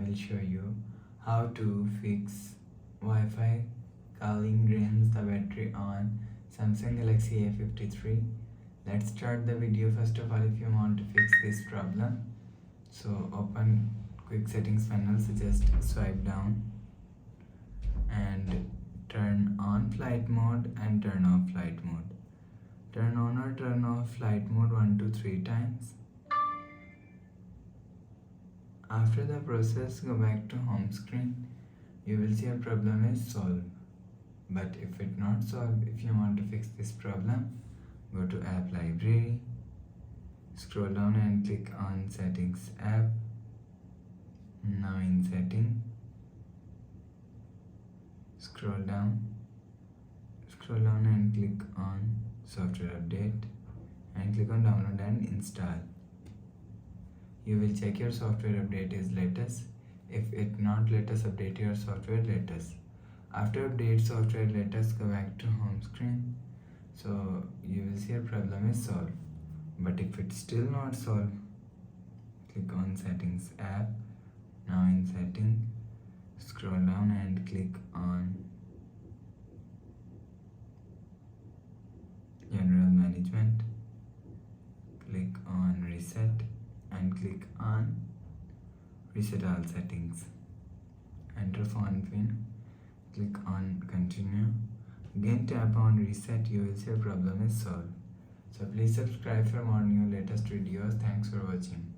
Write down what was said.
will show you how to fix Wi-Fi calling drains the battery on Samsung Galaxy A53. Let's start the video. First of all, if you want to fix this problem, so open quick settings panel, so just swipe down and turn on flight mode and turn off flight mode. Turn on or turn off flight mode 1 to 3 times. After the process, go back to home screen. You will see your problem is solved. But if it not solved, if you want to fix this problem, go to app library, scroll down and click on settings app. Now in setting, scroll down and click on software update and click on download and install. You will check your software update is latest. If it not latest, update your software latest. After update software latest, go back to home screen. So you will see your problem is solved. But if it's still not solved, click on settings app. Now in setting, scroll down and click on general management. Click on reset and click on reset all settings. Enter phone pin, click on continue. Again tap on reset. You will see your problem is solved. So please subscribe for more new latest videos. Thanks for watching.